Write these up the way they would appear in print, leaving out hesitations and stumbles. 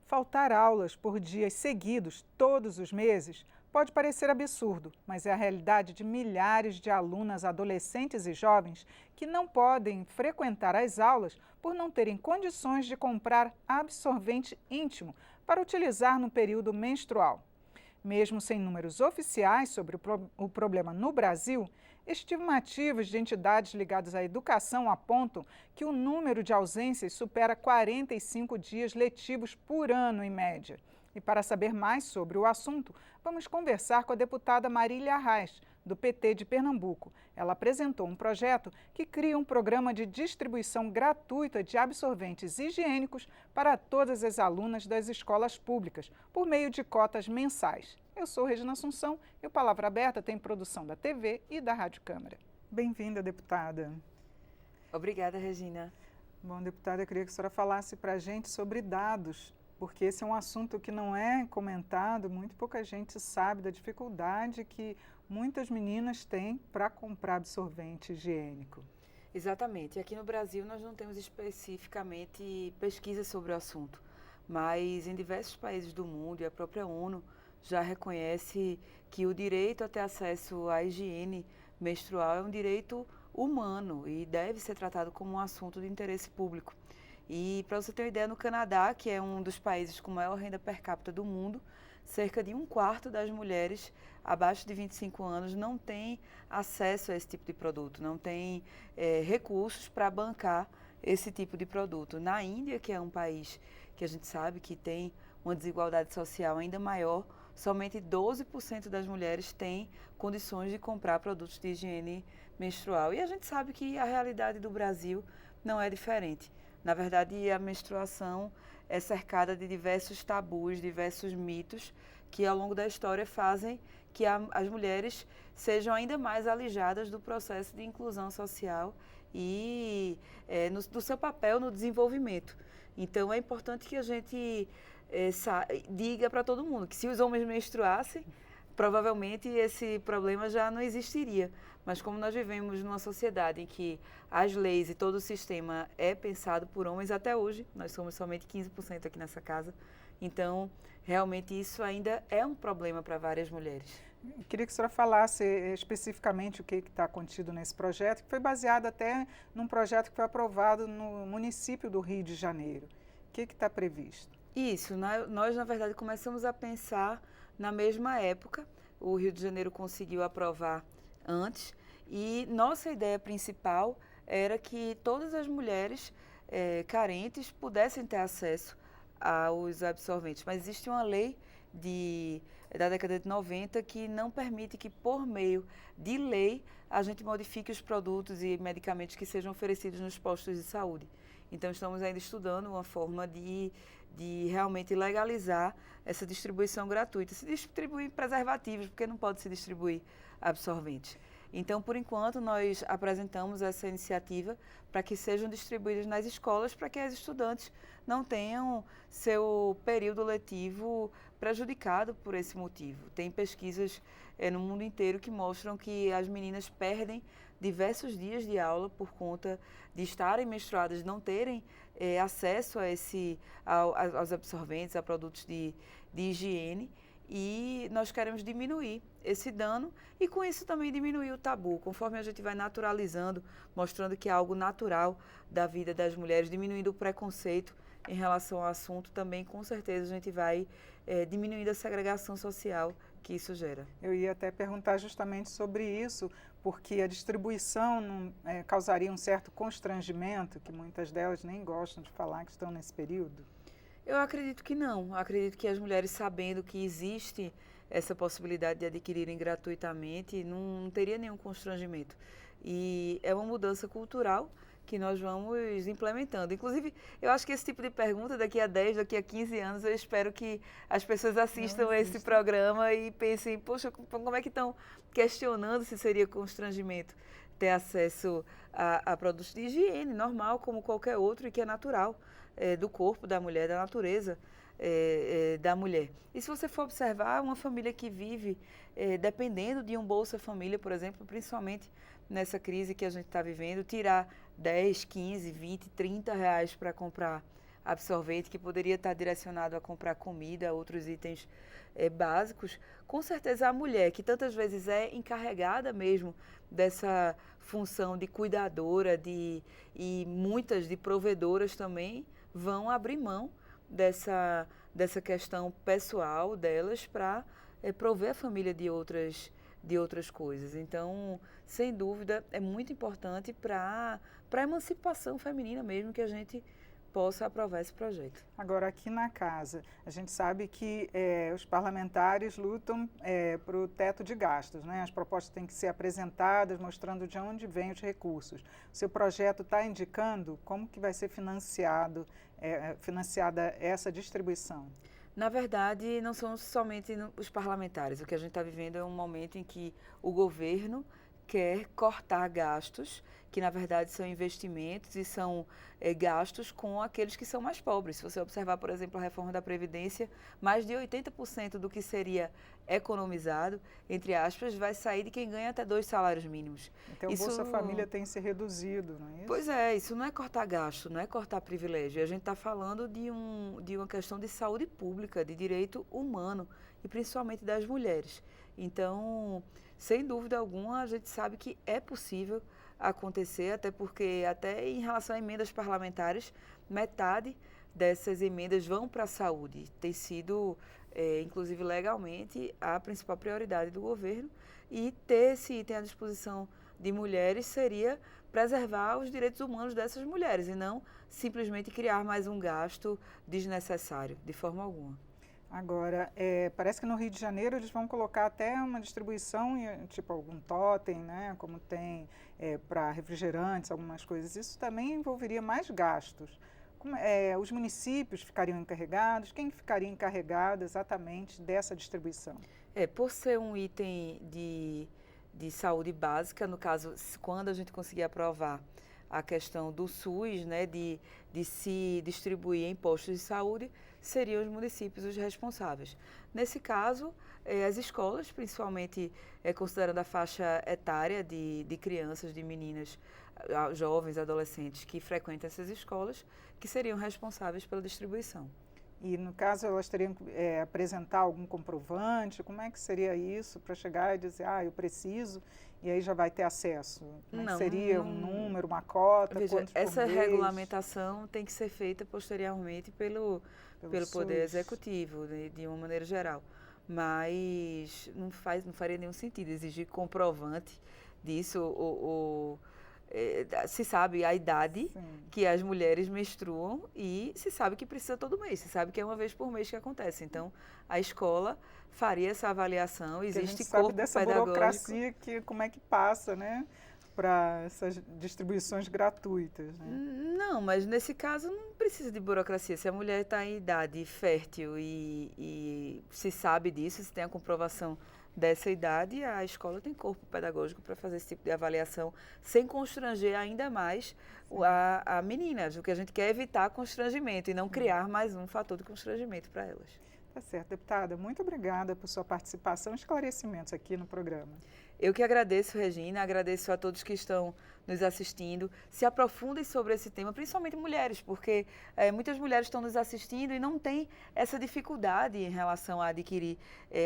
Faltar aulas por dias seguidos, todos os meses, pode parecer absurdo, mas é a realidade de milhares de alunas, adolescentes e jovens que não podem frequentar as aulas por não terem condições de comprar absorvente íntimo para utilizar no período menstrual. Mesmo sem números oficiais sobre o problema no Brasil, estimativas de entidades ligadas à educação apontam que o número de ausências supera 45 dias letivos por ano, em média. E para saber mais sobre o assunto, vamos conversar com a deputada Marília Arraes, do PT de Pernambuco. Ela apresentou um projeto que cria um programa de distribuição gratuita de absorventes higiênicos para todas as alunas das escolas públicas, por meio de cotas mensais. Eu sou Regina Assunção e o Palavra Aberta tem produção da TV e da Rádio Câmara. Bem-vinda, deputada. Obrigada, Regina. Bom, deputada, eu queria que a senhora falasse para a gente sobre dados, porque esse é um assunto que não é comentado, muito pouca gente sabe da dificuldade que muitas meninas têm para comprar absorvente higiênico. Exatamente. Aqui no Brasil nós não temos especificamente pesquisas sobre o assunto, mas em diversos países do mundo e a própria ONU já reconhece que o direito a ter acesso à higiene menstrual é um direito humano e deve ser tratado como um assunto de interesse público. E para você ter uma ideia, no Canadá, que é um dos países com maior renda per capita do mundo, cerca de 1/4 das mulheres abaixo de 25 anos não tem acesso a esse tipo de produto, não tem recursos para bancar esse tipo de produto. Na Índia, que é um país que a gente sabe que tem uma desigualdade social ainda maior, somente 12% das mulheres têm condições de comprar produtos de higiene menstrual. E a gente sabe que a realidade do Brasil não é diferente. Na verdade, a menstruação é cercada de diversos tabus, diversos mitos que ao longo da história fazem que as mulheres sejam ainda mais alijadas do processo de inclusão social e do seu papel no desenvolvimento. Então, é importante que a gente diga para todo mundo que se os homens menstruassem, provavelmente esse problema já não existiria. Mas como nós vivemos numa sociedade em que as leis e todo o sistema é pensado por homens, até hoje, nós somos somente 15% aqui nessa casa, então realmente isso ainda é um problema para várias mulheres. Eu queria que a senhora falasse especificamente o que está contido nesse projeto, que foi baseado até num projeto que foi aprovado no município do Rio de Janeiro. O que está previsto? Isso, nós na verdade começamos a pensar na mesma época, o Rio de Janeiro conseguiu aprovar antes e nossa ideia principal era que todas as mulheres carentes pudessem ter acesso aos absorventes, mas existe uma lei da década de 90 que não permite que por meio de lei a gente modifique os produtos e medicamentos que sejam oferecidos nos postos de saúde. Então estamos ainda estudando uma forma de realmente legalizar essa distribuição gratuita. Se distribuir preservativos, porque não pode se distribuir absorventes. Então, por enquanto, nós apresentamos essa iniciativa para que sejam distribuídas nas escolas, para que as estudantes não tenham seu período letivo prejudicado por esse motivo. Tem pesquisas no mundo inteiro que mostram que as meninas perdem diversos dias de aula por conta de estarem menstruadas, não terem acesso aos absorventes, a produtos de higiene. E nós queremos diminuir esse dano e com isso também diminuir o tabu. Conforme a gente vai naturalizando, mostrando que é algo natural da vida das mulheres, diminuindo o preconceito em relação ao assunto, também com certeza a gente vai diminuindo a segregação social que isso gera. Eu ia até perguntar justamente sobre isso, porque a distribuição causaria um certo constrangimento, que muitas delas nem gostam de falar que estão nesse período. Eu acredito que não. Eu acredito que as mulheres, sabendo que existe essa possibilidade de adquirirem gratuitamente, não teria nenhum constrangimento. E é uma mudança cultural que nós vamos implementando. Inclusive, eu acho que esse tipo de pergunta, daqui a 10, daqui a 15 anos, eu espero que as pessoas assistam esse programa e pensem, poxa, como é que estão questionando se seria constrangimento ter acesso a produtos de higiene normal, como qualquer outro, e que é natural do corpo da mulher, da natureza da mulher. E se você for observar, uma família que vive dependendo de um Bolsa Família, por exemplo, principalmente nessa crise que a gente está vivendo, tirar 10, 15, 20, 30 reais para comprar absorvente, que poderia estar direcionado a comprar comida, outros itens básicos, com certeza a mulher, que tantas vezes é encarregada mesmo dessa função de cuidadora e muitas de provedoras também, vão abrir mão dessa questão pessoal delas para prover a família de outras coisas. Então, sem dúvida, é muito importante para a emancipação feminina mesmo que a gente possa aprovar esse projeto. Agora, aqui na casa, a gente sabe que os parlamentares lutam para o teto de gastos, né? As propostas têm que ser apresentadas, mostrando de onde vêm os recursos. O seu projeto está indicando como que vai ser financiada essa distribuição? Na verdade, não são somente os parlamentares. O que a gente está vivendo é um momento em que o governo quer cortar gastos, que na verdade são investimentos e são gastos com aqueles que são mais pobres. Se você observar, por exemplo, a reforma da Previdência, mais de 80% do que seria economizado, entre aspas, vai sair de quem ganha até 2 salários mínimos. Então, o Bolsa Família tem se reduzido, não é isso? Pois é, isso não é cortar gasto, não é cortar privilégio. A gente está falando de uma questão de saúde pública, de direito humano e principalmente das mulheres. Então, sem dúvida alguma, a gente sabe que é possível acontecer, até porque, até em relação a emendas parlamentares, metade dessas emendas vão para a saúde. Tem sido, inclusive legalmente, a principal prioridade do governo, e ter esse item à disposição de mulheres seria preservar os direitos humanos dessas mulheres e não simplesmente criar mais um gasto desnecessário, de forma alguma. Agora, parece que no Rio de Janeiro eles vão colocar até uma distribuição, tipo algum totem, né, como tem para refrigerantes, algumas coisas. Isso também envolveria mais gastos. Os municípios ficariam encarregados? Quem ficaria encarregado exatamente dessa distribuição? Por ser um item de saúde básica, no caso, quando a gente conseguir aprovar a questão do SUS, né, de se distribuir em postos de saúde, seriam os municípios os responsáveis. Nesse caso, as escolas, principalmente considerando a faixa etária de crianças, de meninas, jovens, adolescentes que frequentam essas escolas, que seriam responsáveis pela distribuição. E, no caso, elas teriam que apresentar algum comprovante? Como é que seria isso para chegar e dizer, eu preciso, e aí já vai ter acesso? Como é que seria um número, uma cota? Veja, essa regulamentação tem que ser feita posteriormente pelo Poder Executivo, de uma maneira geral. Mas não faria nenhum sentido exigir comprovante disso, se sabe a idade que as mulheres menstruam e se sabe que precisa todo mês, se sabe que é uma vez por mês que acontece. Então, a escola faria essa avaliação, existe corpo pedagógico. Dessa burocracia, como é que passa, né, para essas distribuições gratuitas, né? Não, mas nesse caso não precisa de burocracia. Se a mulher está em idade fértil e se sabe disso, se tem a comprovação dessa idade, a escola tem corpo pedagógico para fazer esse tipo de avaliação sem constranger ainda mais a menina. O que a gente quer é evitar constrangimento e não criar mais um fator de constrangimento para elas. Tá certo, deputada. Muito obrigada por sua participação e esclarecimentos aqui no programa. Eu que agradeço, Regina, agradeço a todos que estão nos assistindo. Se aprofundem sobre esse tema, principalmente mulheres, porque muitas mulheres estão nos assistindo e não têm essa dificuldade em relação a adquirir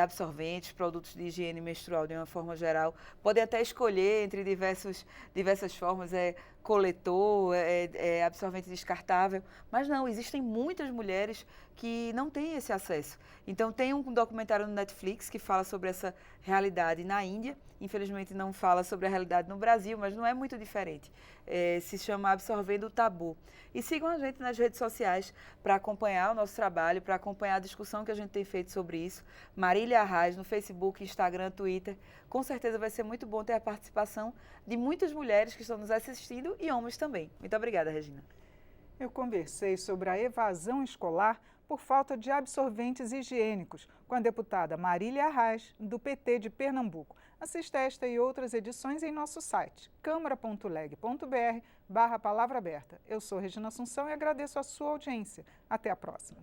absorventes, produtos de higiene menstrual de uma forma geral. Podem até escolher entre diversas formas, coletor, absorvente descartável, mas não, existem muitas mulheres que não têm esse acesso. Então tem um documentário no Netflix que fala sobre essa realidade na Índia, infelizmente não fala sobre a realidade no Brasil, mas não é muito diferente. Se chama Absorvendo o Tabu. E sigam a gente nas redes sociais para acompanhar o nosso trabalho, para acompanhar a discussão que a gente tem feito sobre isso. Marília Arraes no Facebook, Instagram, Twitter. Com certeza vai ser muito bom ter a participação de muitas mulheres que estão nos assistindo e homens também. Muito obrigada, Regina. Eu conversei sobre a evasão escolar por falta de absorventes higiênicos com a deputada Marília Arraes, do PT de Pernambuco. Assista esta e outras edições em nosso site, câmara.leg.br/palavra aberta. Eu sou Regina Assunção e agradeço a sua audiência. Até a próxima.